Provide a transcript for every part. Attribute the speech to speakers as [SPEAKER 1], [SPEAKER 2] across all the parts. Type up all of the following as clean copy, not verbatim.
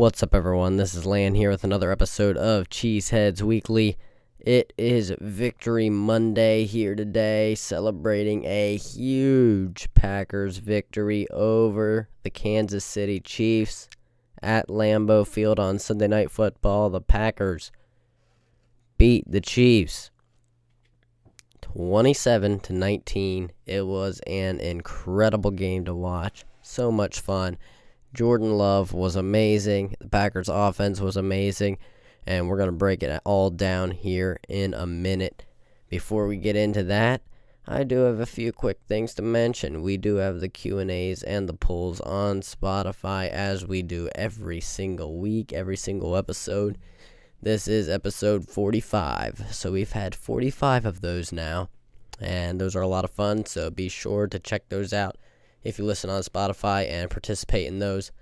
[SPEAKER 1] What's up, everyone? This is Lan here with another episode of Cheeseheadz Weekly. It is Victory Monday here today, celebrating a huge Packers victory over the Kansas City Chiefs at Lambeau Field on Sunday Night Football. The Packers beat the Chiefs 27-19. It was an incredible game to watch. So much fun. Jordan Love was amazing. The Packers offense was amazing. And we're going to break it all down here in a minute. Before we get into that, I do have a few quick things to mention. We do have the Q&As and the polls on Spotify, as we do every single week, every single episode. This is episode 45. So we've had 45 of those now. And those are a lot of fun. So be sure to check those out if you listen on Spotify and participate in those.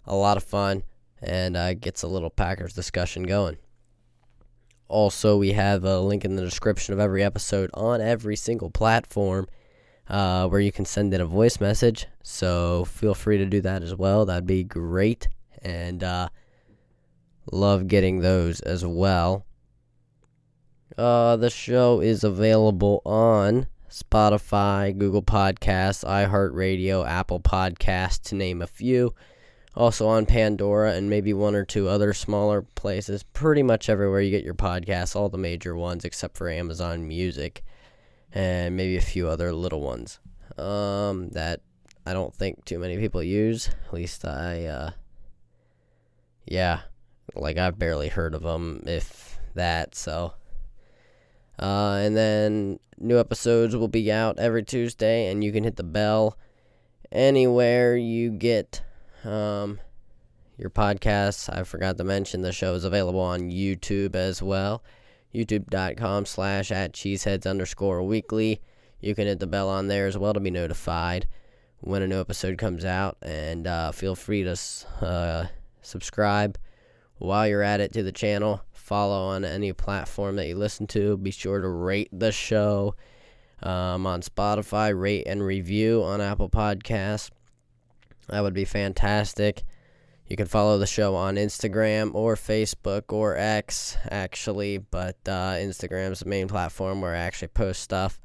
[SPEAKER 1] A lot of fun, and gets a little Packers discussion going. Also, we have a link in the description of every episode on every single platform where you can send in a voice message, so feel free to do that as well. That'd be great, and love getting those as well. The show is available on Spotify, Google Podcasts, iHeartRadio, Apple Podcasts, to name a few. Also on Pandora and maybe one or two other smaller places. Pretty much everywhere you get your podcasts, all the major ones except for Amazon Music and maybe a few other little ones that I don't think too many people use. At least I've barely heard of them, if that, so... and then new episodes will be out every Tuesday, and you can hit the bell anywhere you get your podcasts. I forgot to mention the show is available on YouTube as well. YouTube.com/@cheeseheads_weekly. You can hit the bell on there as well to be notified when a new episode comes out, and feel free to subscribe while you're at it to the channel. Follow on any platform that you listen to. Be sure to rate the show on Spotify. Rate and review on Apple Podcasts. That would be fantastic. You can follow the show on Instagram or Facebook or X, actually. But Instagram is the main platform where I actually post stuff.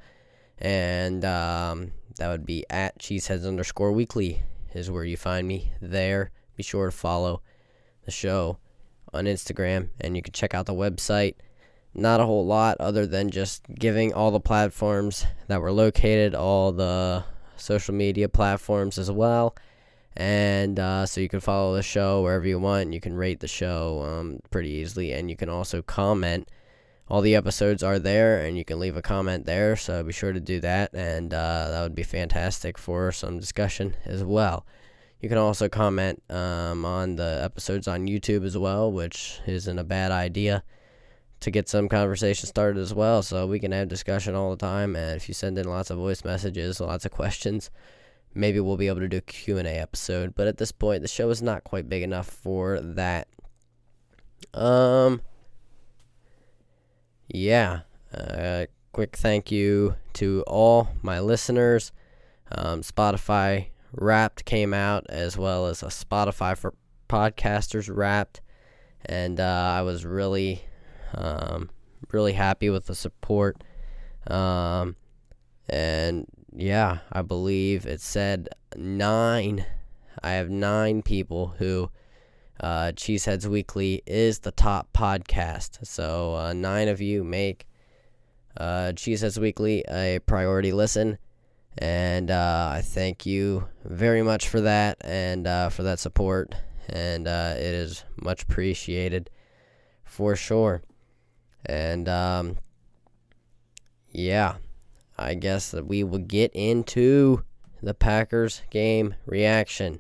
[SPEAKER 1] And that would be at Cheeseheads_weekly is where you find me there. Be sure to follow the show on Instagram, and you can check out the website. Not a whole lot other than just giving all the platforms that we're located, all the social media platforms as well, and so you can follow the show wherever you want. You can rate the show pretty easily, and you can also comment. All the episodes are there, and you can leave a comment there, so be sure to do that, and that would be fantastic for some discussion as well. You can also comment on the episodes on YouTube as well, which isn't a bad idea to get some conversation started as well, so we can have discussion all the time. And if you send in lots of voice messages, lots of questions, maybe we'll be able to do a Q&A episode. But at this point, the show is not quite big enough for that. Quick thank you to all my listeners. Spotify Wrapped came out, as well as a Spotify for Podcasters Wrapped, and I was really happy with the support. I believe it said 9. I have 9 people who Cheeseheads Weekly is the top podcast. So 9 of you make Cheeseheads Weekly a priority listen. And I thank you very much for that, and for that support, and it is much appreciated for sure. And I guess that we will get into the Packers game reaction.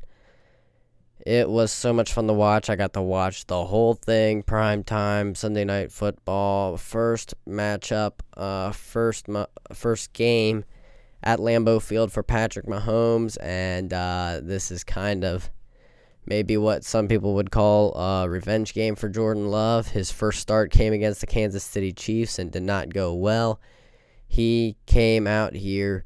[SPEAKER 1] It was so much fun to watch. I got to watch the whole thing, primetime, Sunday Night Football, first matchup, first game at Lambeau Field for Patrick Mahomes, and this is kind of maybe what some people would call a revenge game for Jordan Love. His first start came against the Kansas City Chiefs and did not go well. He came out here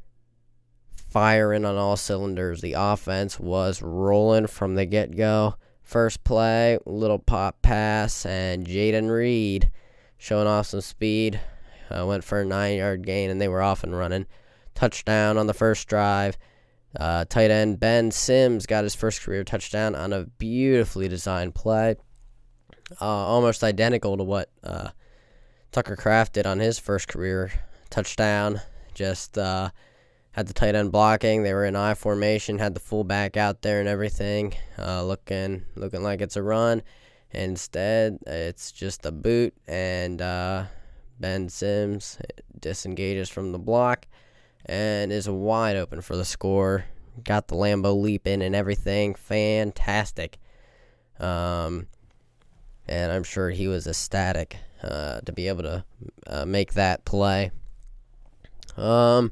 [SPEAKER 1] firing on all cylinders. The offense was rolling from the get-go. First play, little pop pass, and Jaden Reed showing off some speed. Went for a 9-yard gain, and they were off and running. Touchdown on the first drive. Tight end Ben Sims got his first career touchdown on a beautifully designed play. Almost identical to what Tucker Kraft did on his first career touchdown. Just had the tight end blocking. They were in I formation, had the fullback out there and everything, looking like it's a run. Instead, it's just a boot, and Ben Sims disengages from the block and is wide open for the score. Got the Lambeau leap in and everything. Fantastic. And I'm sure he was ecstatic to be able to make that play. Then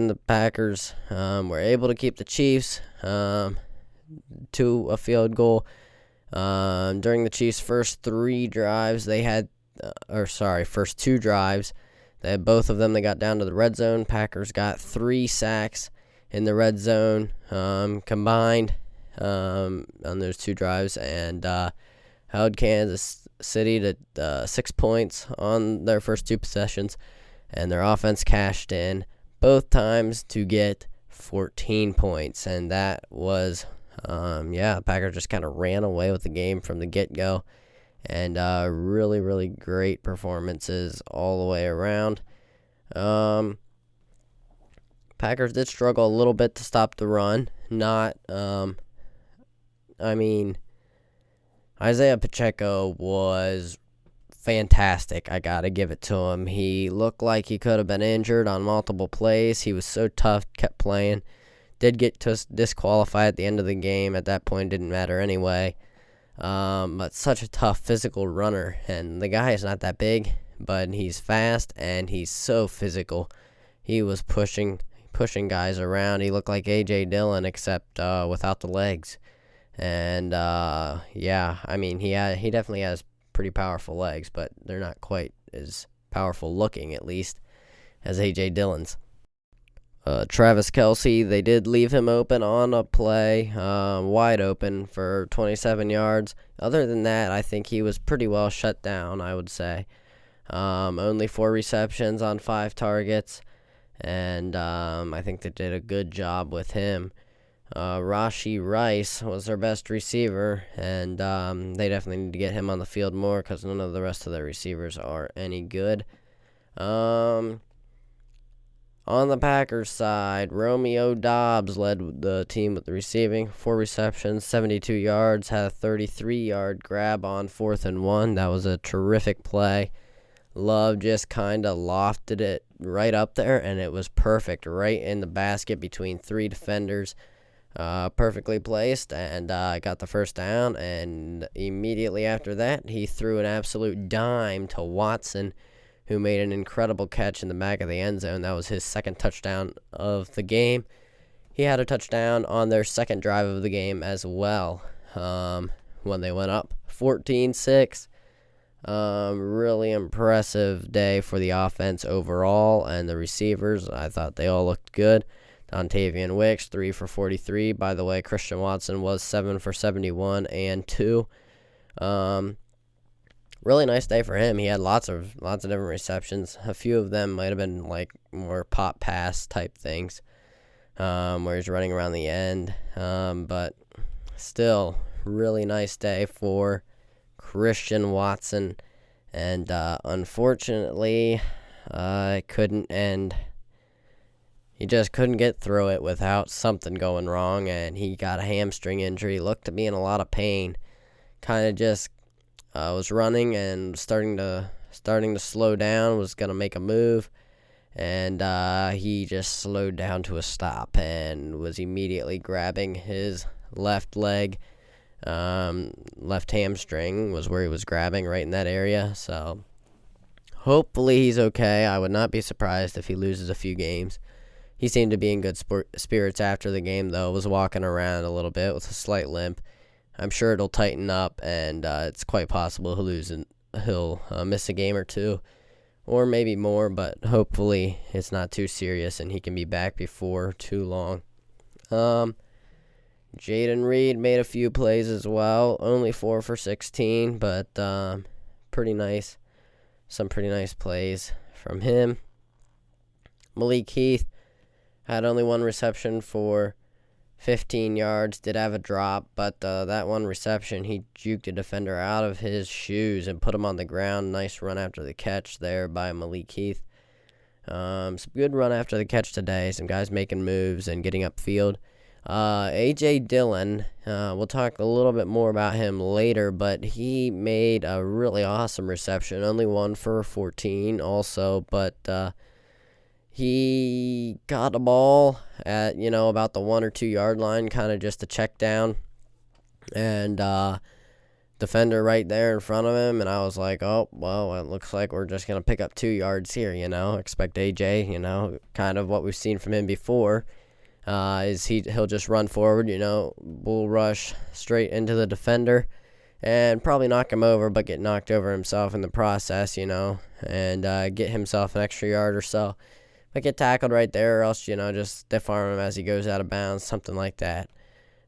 [SPEAKER 1] the Packers were able to keep the Chiefs to a field goal. During the Chiefs' first 3 drives, first 2 drives, they had both of them. They got down to the red zone. Packers got 3 sacks in the red zone combined on those 2 drives, and held Kansas City to 6 points on their first 2 possessions, and their offense cashed in both times to get 14 points, and that was, the Packers just kind of ran away with the game from the get-go, and really, really great performances all the way around. Packers did struggle a little bit to stop the run. Isaiah Pacheco was fantastic. I got to give it to him. He looked like he could have been injured on multiple plays. He was so tough, kept playing. Did get disqualified at the end of the game. At that point, it didn't matter anyway. But such a tough physical runner. And the guy is not that big, but he's fast and he's so physical. He was pushing guys around. He looked like A.J. Dillon, except without the legs. And, he definitely has pretty powerful legs, but they're not quite as powerful looking, at least, as A.J. Dillon's. Travis Kelce, they did leave him open on a play, wide open for 27 yards. Other than that, I think he was pretty well shut down, I would say. Only 4 receptions on 5 targets, and I think they did a good job with him. Rashee Rice was their best receiver, and they definitely need to get him on the field more because none of the rest of their receivers are any good. On the Packers side, Romeo Doubs led the team with the receiving. 4 receptions, 72 yards, had a 33-yard grab on 4th and 1. That was a terrific play. Love just kind of lofted it right up there, and it was perfect, right in the basket between 3 defenders. Perfectly placed, and got the first down, and immediately after that, he threw an absolute dime to Watson, who made an incredible catch in the back of the end zone. That was his 2nd touchdown of the game. He had a touchdown on their 2nd drive of the game as well, when they went up 14-6. Really impressive day for the offense overall, and the receivers, I thought they all looked good. Dontavian Wicks, 3 for 43. By the way, Christian Watson was 7 for 71 and 2. Really nice day for him. He had lots of different receptions. A few of them might have been like more pop pass type things, where he's running around the end. But still, really nice day for Christian Watson. And unfortunately, it couldn't end. He just couldn't get through it without something going wrong, and he got a hamstring injury. Looked to be in a lot of pain. Kind of just was running and starting to slow down. Was gonna make a move, and he just slowed down to a stop and was immediately grabbing his left leg. Left hamstring was where he was grabbing, right in that area. So hopefully he's okay. I would not be surprised if he loses a few games. He seemed to be in good spirits after the game, though. Was walking around a little bit with a slight limp. I'm sure it'll tighten up, and it's quite possible he'll miss a game or 2, or maybe more, but hopefully it's not too serious and he can be back before too long. Jaden Reed made a few plays as well. Only 4 for 16, but pretty nice. Some pretty nice plays from him. Malik Heath had only 1 reception for 15 yards. Did have a drop, but that 1 reception, he juked a defender out of his shoes and put him on the ground. Nice run after the catch there by Malik Heath. Some good run after the catch today. Some guys making moves and getting upfield. A.J. Dillon, we'll talk a little bit more about him later, but he made a really awesome reception. Only 1 for 14 also, but he got a ball at, about the 1 or 2 yard line, kind of just a check down, and defender right there in front of him, and I was like, oh, well, it looks like we're just going to pick up 2 yards here, expect AJ, kind of what we've seen from him before, is he'll just run forward, bull rush straight into the defender, and probably knock him over, but get knocked over himself in the process, and get himself an extra yard or so. But get tackled right there, or else, just stiff arm him as he goes out of bounds, something like that.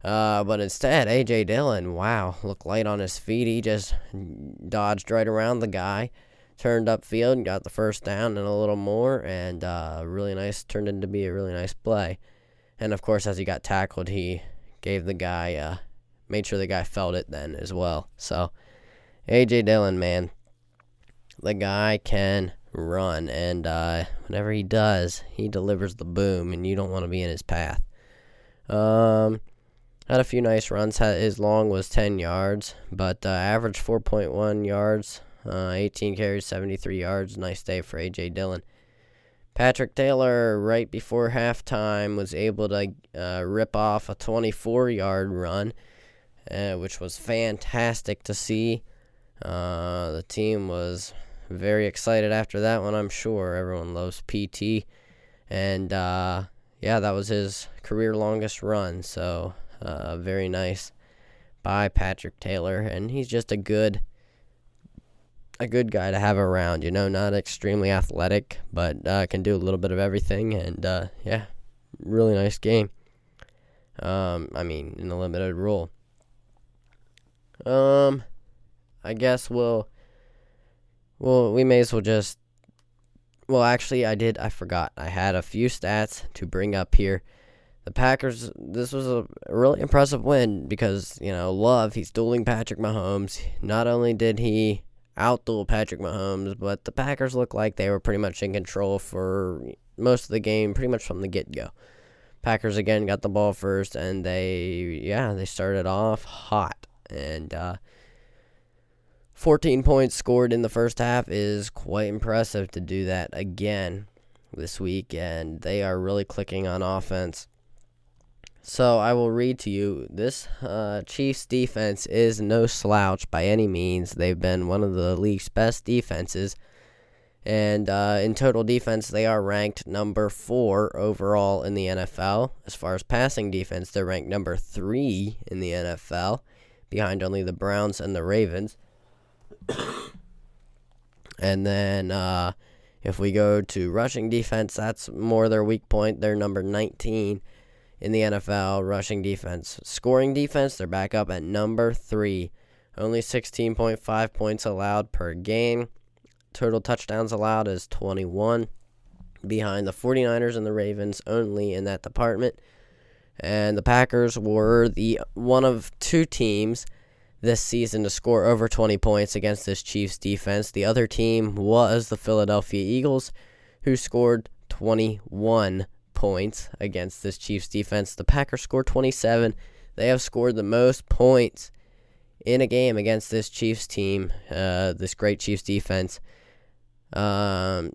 [SPEAKER 1] But instead, A.J. Dillon, wow, looked light on his feet. He just dodged right around the guy, turned upfield, and got the first down and a little more, and turned into be a really nice play. And, of course, as he got tackled, he gave the guy, made sure the guy felt it then as well. So, A.J. Dillon, man, the guy can run, and whenever he does, he delivers the boom, and you don't want to be in his path. Had a few nice runs. His long was 10 yards, but averaged 4.1 yards, 18 carries, 73 yards. Nice day for A.J. Dillon. Patrick Taylor, right before halftime, was able to rip off a 24-yard run, which was fantastic to see. The team was very excited after that one, I'm sure. Everyone loves PT. And, that was his career longest run. So, very nice by Patrick Taylor. And he's just a good guy to have around, not extremely athletic, but can do a little bit of everything. And, really nice game. In the limited rule. I guess we may as well just... Well, actually, I forgot. I had a few stats to bring up here. The Packers, this was a really impressive win because, Love, he's dueling Patrick Mahomes. Not only did he outduel Patrick Mahomes, but the Packers looked like they were pretty much in control for most of the game, pretty much from the get-go. Packers, again, got the ball first, and they started off hot. And, 14 points scored in the first half is quite impressive to do that again this week, and they are really clicking on offense. So I will read to you, this Chiefs defense is no slouch by any means. They've been one of the league's best defenses, and in total defense, they are ranked number 4 overall in the NFL. As far as passing defense, they're ranked number 3 in the NFL, behind only the Browns and the Ravens. And then if we go to rushing defense, that's more their weak point. They're number 19 in the NFL rushing defense. Scoring defense, they're back up at number 3. Only 16.5 points allowed per game. Total touchdowns allowed is 21. Behind the 49ers and the Ravens only in that department. And the Packers were the one of 2 teams this season to score over 20 points against this Chiefs defense. The other team was the Philadelphia Eagles, who scored 21 points against this Chiefs defense. The Packers scored 27. They have scored the most points in a game against this Chiefs team, this great Chiefs defense. The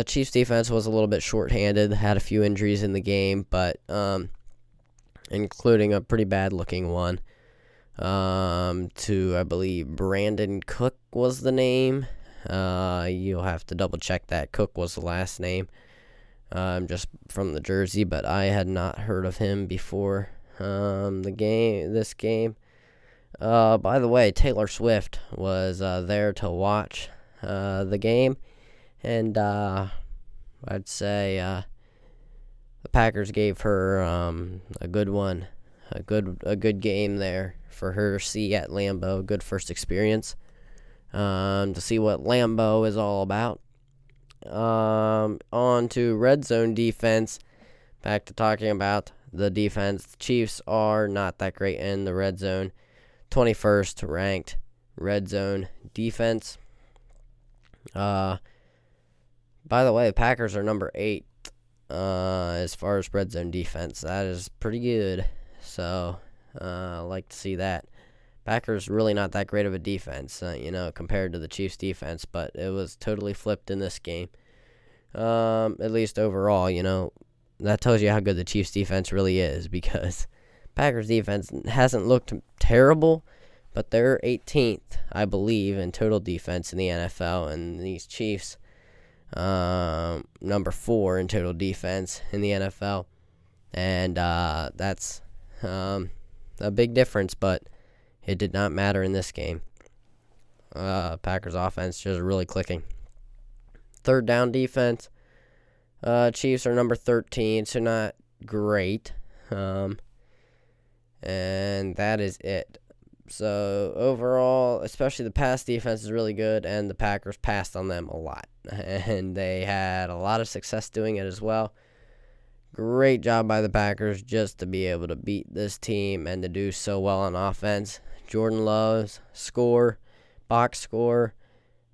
[SPEAKER 1] Chiefs defense was a little bit shorthanded, had a few injuries in the game, but including a pretty bad-looking one. To, I believe, Brandon Cook was the name. You'll have to double-check that. Cook was the last name. Just from the jersey, but I had not heard of him before this game. By the way, Taylor Swift was there to watch the game, and I'd say the Packers gave her a good one. a good game there for her to see at Lambeau. Good first experience to see what Lambeau is all about. On to red zone defense. Back to talking about the defense. The Chiefs are not that great in the red zone. 21st ranked red zone defense. By the way, the Packers are number 8 as far as red zone defense. That is pretty good. So I like to see that. Packers really not that great of a defense, compared to the Chiefs' defense, but it was totally flipped in this game. At least overall, that tells you how good the Chiefs' defense really is, because Packers' defense hasn't looked terrible, but they're 18th, I believe, in total defense in the NFL, and these Chiefs, number 4 in total defense in the NFL, and that's a big difference, but it did not matter in this game. Packers offense just really clicking. Third down defense. Chiefs are number 13, so not great. And that is it. So overall, especially the pass defense is really good, and the Packers passed on them a lot. And they had a lot of success doing it as well. Great job by the Packers just to be able to beat this team and to do so well on offense. Jordan Love's box score,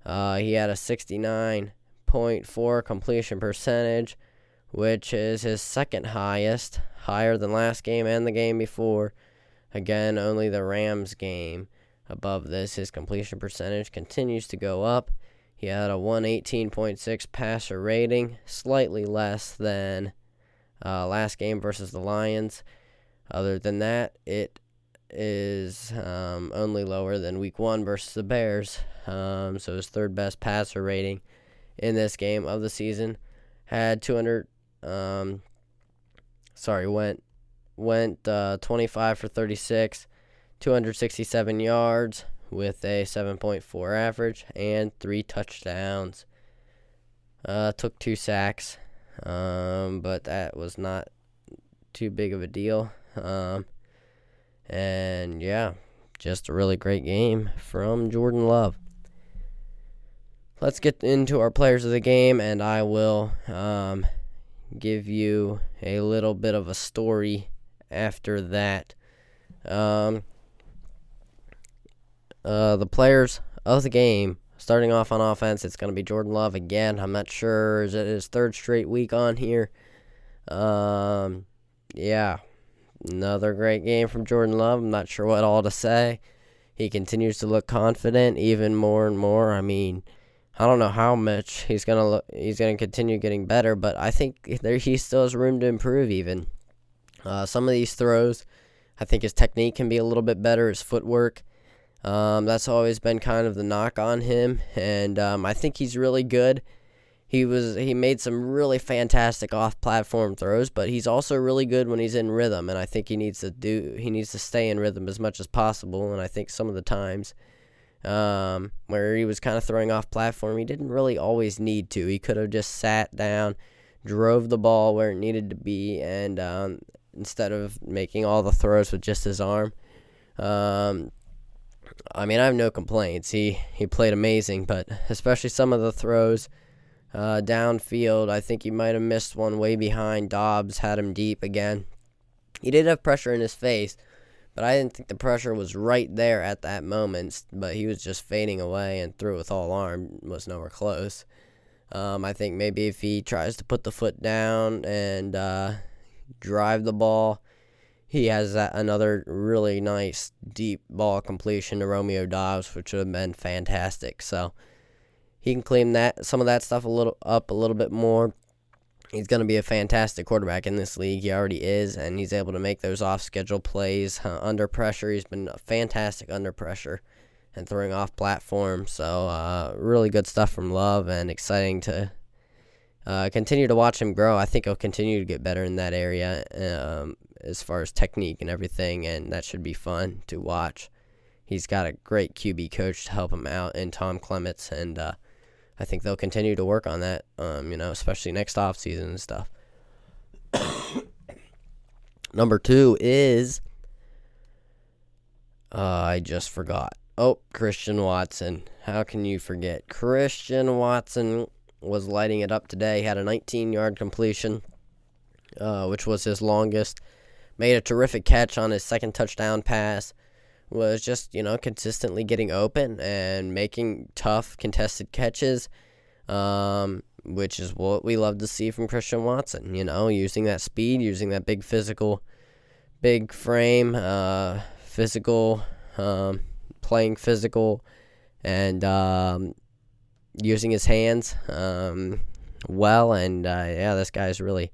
[SPEAKER 1] he had a 69.4 completion percentage, which is his second highest, higher than last game and the game before. Again, only the Rams game above this. His completion percentage continues to go up. He had a 118.6 passer rating, slightly less than last game versus the Lions. Other than that, it is only lower than week 1 versus the Bears. So his third best passer rating in this game of the season. Had 25 for 36, 267 yards with a 7.4 average and 3 touchdowns. Took 2 sacks, but that was not too big of a deal. And yeah, just a really great game from Jordan Love. Let's get into our players of the game, and I will give you a little bit of a story after that. The players of the game, starting off on offense, it's going to be Jordan Love again. I'm not sure. Is it his third straight week on here? Yeah. Another great game from Jordan Love. I'm not sure what all to say. He continues to look confident even more and more. I mean, I don't know how much he's gonna continue getting better, but I think he still has room to improve even. Some of these throws, I think his technique can be a little bit better, his footwork. That's always been kind of the knock on him, and I think he's really good. He made some really fantastic off-platform throws, but he's also really good when he's in rhythm, and I think he needs to stay in rhythm as much as possible. And I think some of the times where he was kind of throwing off platform, he didn't really always need to. He could have just sat down, drove the ball where it needed to be, and instead of making all the throws with just his arm. I mean, I have no complaints. He played amazing, but especially some of the throws downfield, I think he might have missed one way behind. Dobbs had him deep again. He did have pressure in his face, but I didn't think the pressure was right there at that moment. But he was just fading away and threw with all arm, was nowhere close. I think maybe if he tries to put the foot down and drive the ball, he has another really nice deep ball completion to Romeo Dobbs, which would have been fantastic. So he can clean some of that stuff a little bit more. He's going to be a fantastic quarterback in this league. He already is, and he's able to make those off-schedule plays under pressure. He's been fantastic under pressure and throwing off platform. So really good stuff from Love, and exciting to continue to watch him grow. I think he'll continue to get better in that area as far as technique and everything, and that should be fun to watch. He's got a great QB coach to help him out in Tom Clements, and I think they'll continue to work on that, especially next offseason and stuff. Number 2 is I just forgot. Oh, Christian Watson. How can you forget? Christian Watson was lighting it up today. Had a 19-yard completion, which was his longest. Made a terrific catch on his second touchdown pass. Was just, consistently getting open and making tough contested catches, which is what we love to see from Christian Watson. Using that speed, using that big frame, physical, playing physical, and using his hands well. And this guy's really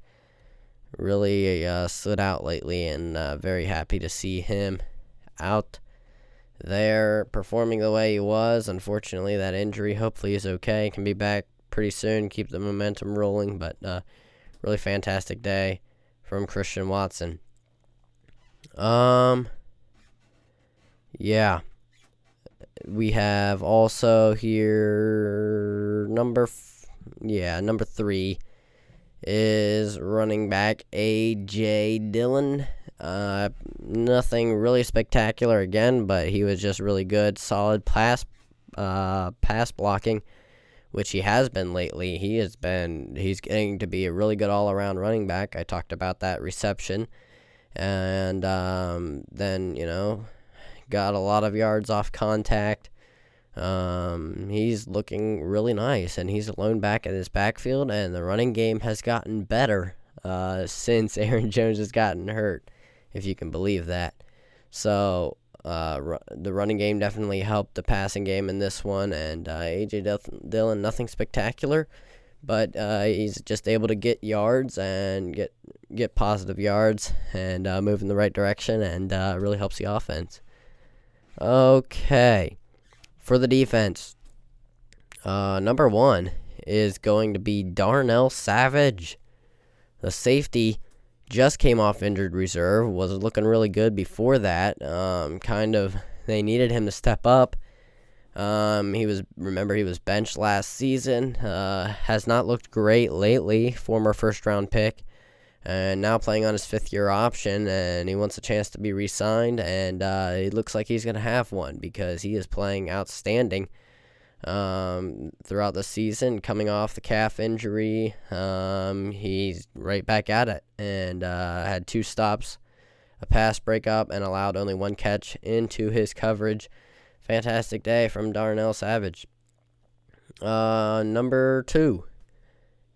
[SPEAKER 1] stood out lately, and very happy to see him out there performing the way he was. Unfortunately, that injury, hopefully he's okay, can be back pretty soon, keep the momentum rolling. But really fantastic day from Christian Watson. We have also here number 3 is running back A.J. Dillon. Nothing really spectacular again, but he was just really good. Solid pass blocking, which he has been lately. He's getting to be a really good all-around running back. I talked about that reception. And then, got a lot of yards off contact. He's looking really nice, and he's alone back in his backfield, and the running game has gotten better since Aaron Jones has gotten hurt, if you can believe that. So the running game definitely helped the passing game in this one, and A.J. Dillon, nothing spectacular, but he's just able to get yards and get positive yards and move in the right direction, and really helps the offense. Okay, for the defense, number 1 is going to be Darnell Savage. The safety just came off injured reserve, was looking really good before that. They needed him to step up. He was benched last season. Has not looked great lately. Former first-round pick, and now playing on his 5th-year option, and he wants a chance to be re-signed, and it looks like he's going to have one because he is playing outstanding throughout the season. Coming off the calf injury, he's right back at it, and had 2 stops, a pass breakup, and allowed only 1 catch into his coverage. Fantastic day from Darnell Savage. Number 2,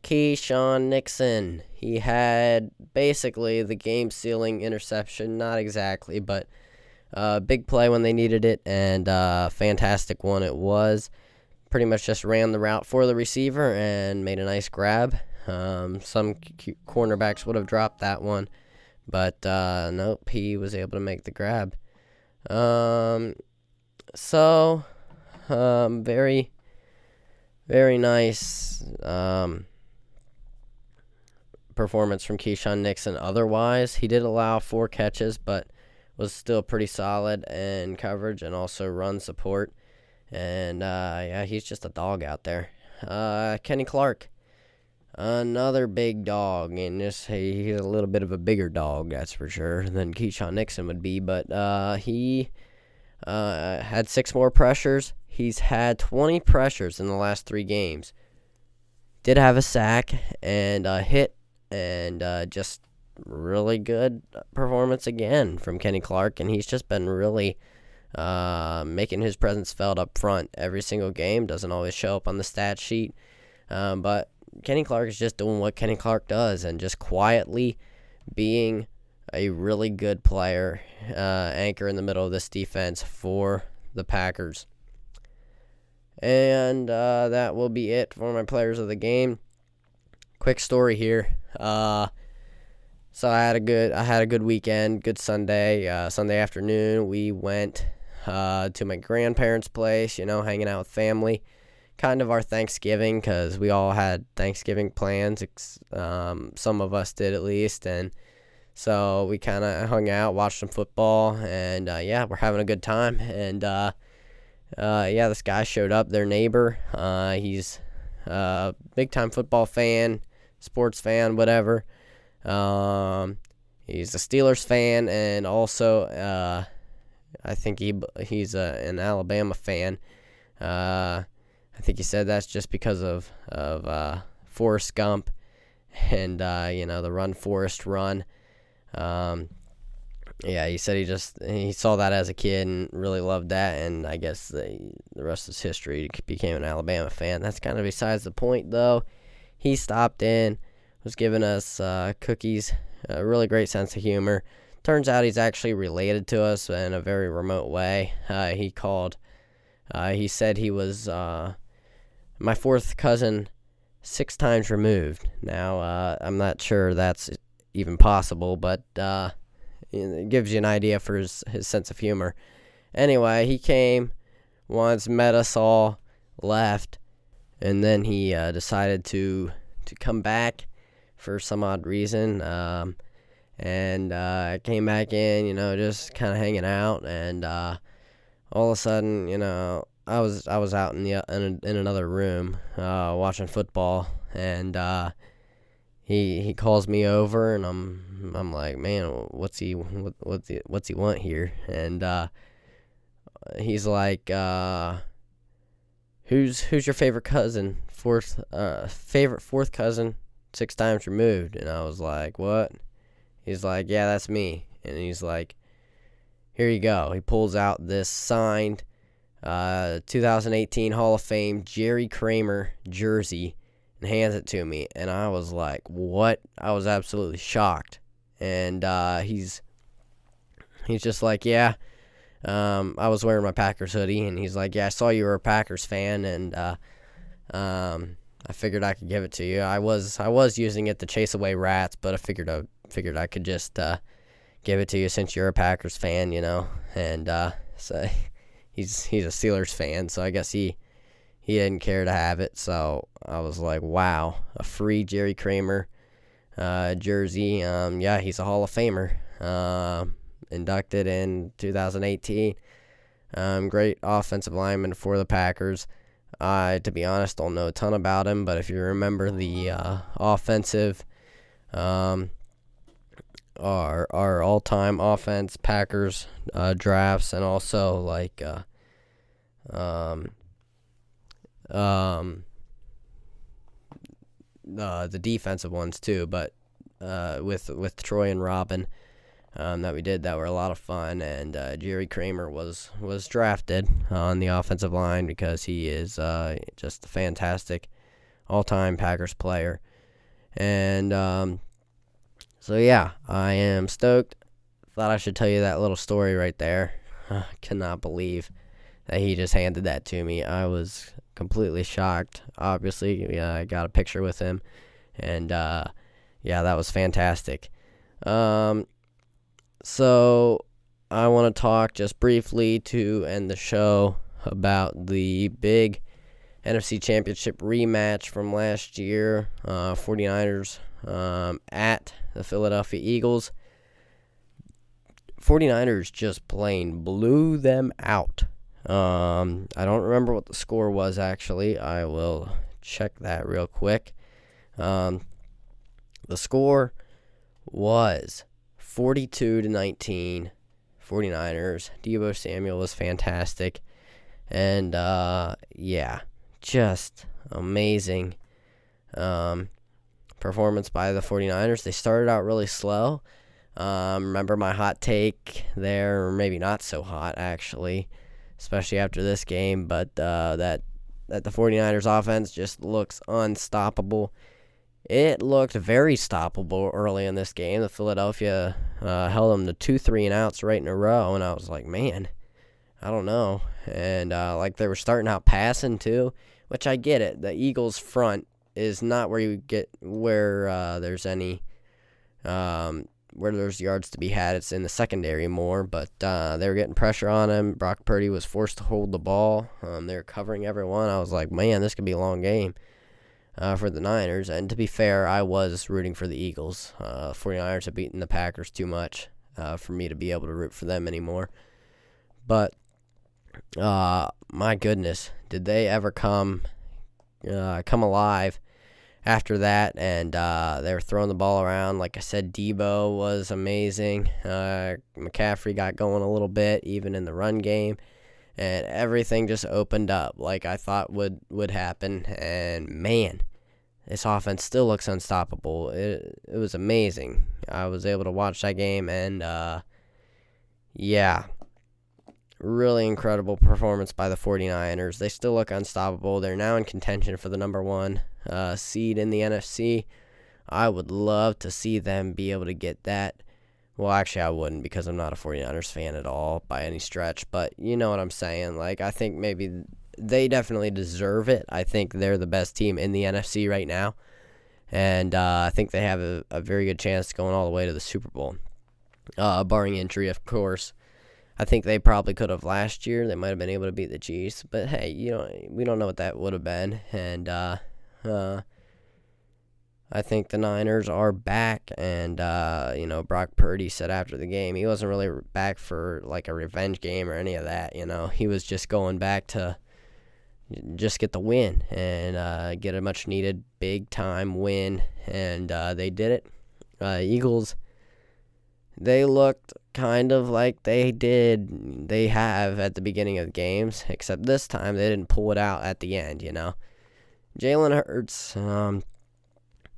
[SPEAKER 1] Keyshawn Nixon. He had basically the game-sealing interception. Not exactly, but big play when they needed it, and fantastic one it was. Pretty much just ran the route for the receiver and made a nice grab. Some cornerbacks would have dropped that one, but nope, he was able to make the grab. Very, very nice performance from Keyshawn Nixon. Otherwise, he did allow 4 catches, but was still pretty solid in coverage and also run support. And he's just a dog out there. Kenny Clark, another big dog, and he's a little bit of a bigger dog, that's for sure, than Keyshawn Nixon would be. But he had 6 more pressures. He's had 20 pressures in the last 3 games. Did have a sack and a hit, and just really good performance again from Kenny Clark. And he's just been really making his presence felt up front every single game. Doesn't always show up on the stat sheet, but Kenny Clark is just doing what Kenny Clark does, and just quietly being a really good player, anchor in the middle of this defense for the Packers. And that will be it for my players of the game. Quick story here. So I had a good weekend, good Sunday. Sunday afternoon, we went to my grandparents' place, hanging out with family. Kind of our Thanksgiving, because we all had Thanksgiving plans. Some of us did, at least, and so we kind of hung out, watched some football, and we're having a good time. And this guy showed up, their neighbor. He's a big-time football fan, sports fan, whatever. He's a Steelers fan, and also I think he's an Alabama fan. I think he said that's just because of Forrest Gump and the Run Forrest Run. Yeah, he said he saw that as a kid and really loved that, and I guess the rest is history. He became an Alabama fan. That's kind of besides the point, though. He stopped in, was giving us cookies, a really great sense of humor. Turns out he's actually related to us in a very remote way. He called. He said he was my fourth cousin 6 times removed. Now, I'm not sure that's even possible, but it gives you an idea for his sense of humor. Anyway, he came once, met us all, left, and then he decided to come back for some odd reason. And I came back in, just kind of hanging out, and all of a sudden, I was out in another room watching football, and he calls me over, and I'm like, man, what's he want here? And he's like, who's your favorite cousin? Favorite fourth cousin, 6 times removed. And I was like, what? He's like, yeah, that's me. And he's like, here you go. He pulls out this signed 2018 Hall of Fame Jerry Kramer jersey and hands it to me. And I was like, what? I was absolutely shocked. And he's just like, yeah. I was wearing my Packers hoodie, and he's like, yeah, I saw you were a Packers fan, and I figured I could give it to you. I was using it to chase away rats, but I figured I could just give it to you since you're a Packers fan, And so he's a Steelers fan, so I guess he didn't care to have it. So I was like, wow, a free Jerry Kramer jersey. Yeah, he's a Hall of Famer. Inducted in 2018. Great offensive lineman for the Packers. I, to be honest, don't know a ton about him, but if you remember the offensive, our all-time offense, Packers drafts, and also the defensive ones too, but with Troy and Robin. That we did that were a lot of fun, and Jerry Kramer was drafted on the offensive line because he is just a fantastic all-time Packers player. And so yeah, I am stoked. Thought I should tell you that little story right there. Cannot believe that he just handed that to me. I was completely shocked. Obviously, I got a picture with him, and yeah, that was fantastic. So I want to talk just briefly to end the show about the big NFC Championship rematch from last year, 49ers at the Philadelphia Eagles. 49ers just plain blew them out. I don't remember what the score was, actually. I will check that real quick. The score was 42-19, 49ers. Deebo Samuel was fantastic. And, yeah, just amazing performance by the 49ers. They started out really slow. Remember my hot take there, or maybe not so hot, actually, especially after this game, but that the 49ers offense just looks unstoppable. It looked very stoppable early in this game. The Philadelphia held them to 2 3-and-outs right in a row, and I was like, man, I don't know. And they were starting out passing too, which I get it. The Eagles' front is not where you get there's any where there's yards to be had. It's in the secondary more, but they were getting pressure on him. Brock Purdy was forced to hold the ball. They were covering everyone. I was like, man, this could be a long game for the Niners. And to be fair, I was rooting for the Eagles. 49ers have beaten the Packers too much for me to be able to root for them anymore. But my goodness, did they ever come alive after that, and they were throwing the ball around. Like I said, Debo was amazing. McCaffrey got going a little bit, even in the run game, and everything just opened up like I thought would happen. And man, this offense still looks unstoppable. It was amazing. I was able to watch that game, and yeah, really incredible performance by the 49ers. They still look unstoppable. They're now in contention for the number 1 seed in the NFC. I would love to see them be able to get that. Well, actually, I wouldn't, because I'm not a 49ers fan at all by any stretch. But you know what I'm saying. Like, I think maybe they definitely deserve it. I think they're the best team in the NFC right now. And I think they have a very good chance going all the way to the Super Bowl. Barring injury, of course. I think they probably could have last year. They might have been able to beat the Chiefs. But, hey, we don't know what that would have been. And I think the Niners are back. And, Brock Purdy said after the game, he wasn't really back for, like, a revenge game or any of that, He was just going back to just get the win and get a much-needed big-time win. And they did it. Eagles, they looked kind of like they have at the beginning of the games, except this time they didn't pull it out at the end, Jalen Hurts,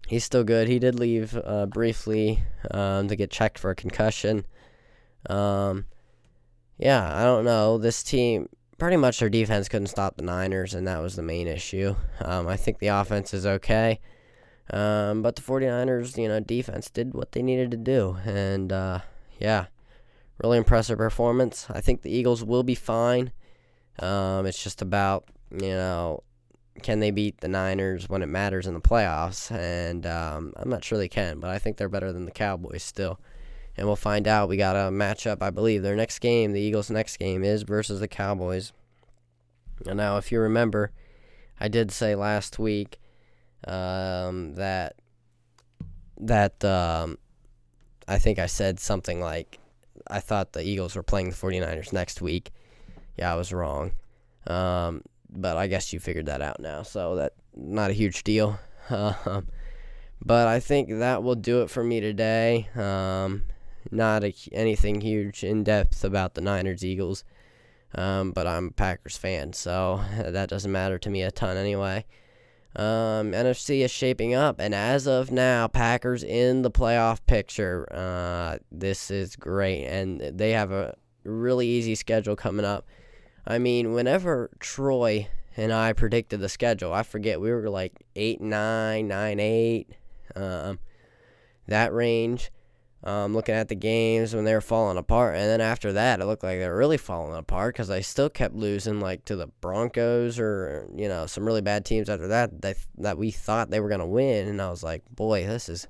[SPEAKER 1] he's still good. He did leave briefly to get checked for a concussion. I don't know. This team, pretty much their defense couldn't stop the Niners, and that was the main issue. I think the offense is okay. But the 49ers, defense did what they needed to do. And, really impressive performance. I think the Eagles will be fine. It's just about, can they beat the Niners when it matters in the playoffs? And I'm not sure they can, but I think they're better than the Cowboys still. And we'll find out. We got a matchup, I believe. Their next game, the Eagles' next game, is versus the Cowboys. And now, if you remember, I did say last week that I think I said something like I thought the Eagles were playing the 49ers next week. Yeah, I was wrong. But I guess you figured that out now, so that's not a huge deal. But I think that will do it for me today. Not anything huge in depth about the Niners-Eagles, but I'm a Packers fan, so that doesn't matter to me a ton anyway. NFC is shaping up, and as of now, Packers in the playoff picture. This is great, and they have a really easy schedule coming up. I mean, whenever Troy and I predicted the schedule, I forget, we were like 8-9, 9-8, that range. Looking at the games when they were falling apart, and then after that, it looked like they were really falling apart because they still kept losing, like to the Broncos or some really bad teams after that that we thought they were gonna win, and I was like, boy, it's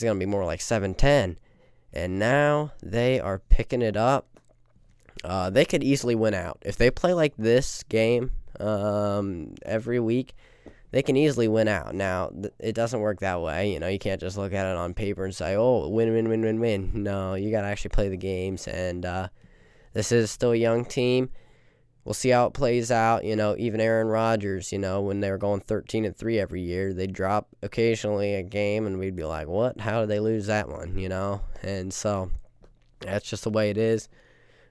[SPEAKER 1] gonna be more like 7-10, and now they are picking it up. They could easily win out if they play like this game every week. They can easily win out. Now, it doesn't work that way. You can't just look at it on paper and say, oh, win. No, you got to actually play the games. And this is still a young team. We'll see how it plays out. Even Aaron Rodgers, when they were going 13-3 every year, they'd drop occasionally a game, and we'd be like, what? How did they lose that one? And so that's just the way it is.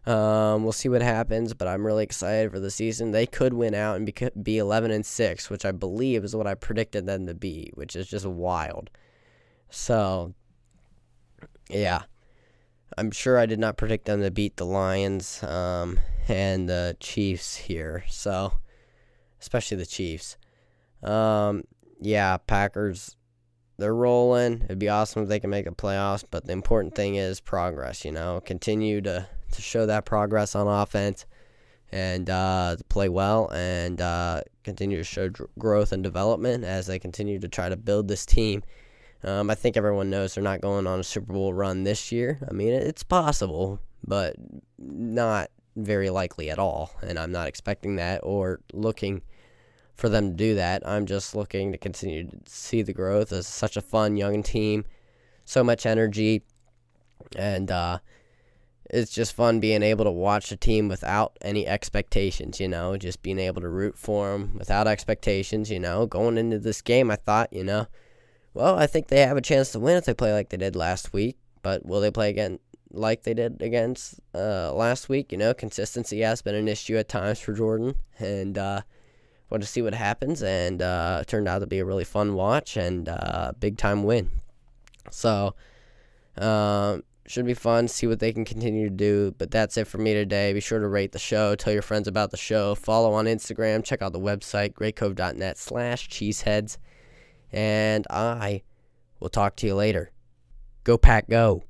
[SPEAKER 1] We'll see what happens, but I'm really excited for the season. They could win out and be 11-6, which I believe is what I predicted them to be, which is just wild. So, yeah, I'm sure I did not predict them to beat the Lions and the Chiefs here. So, especially the Chiefs. Packers, they're rolling. It'd be awesome if they can make the playoffs, but the important thing is progress. Continue to show that progress on offense and to play well and continue to show growth and development as they continue to try to build this team. I think everyone knows they're not going on a Super Bowl run this year. I mean, it's possible, but not very likely at all, and I'm not expecting that or looking for them to do that. I'm just looking to continue to see the growth. It's such a fun young team, so much energy, and it's just fun being able to watch a team without any expectations, just being able to root for them without expectations, Going into this game, I thought, well, I think they have a chance to win if they play like they did last week, but will they play again like they did against last week? Consistency has been an issue at times for Jordan, and want to see what happens, and it turned out to be a really fun watch and big-time win. So, should be fun, see what they can continue to do. But that's it for me today. Be sure to rate the show, tell your friends about the show, follow on Instagram, check out the website, greatcove.net/cheeseheads. And I will talk to you later. Go Pack Go.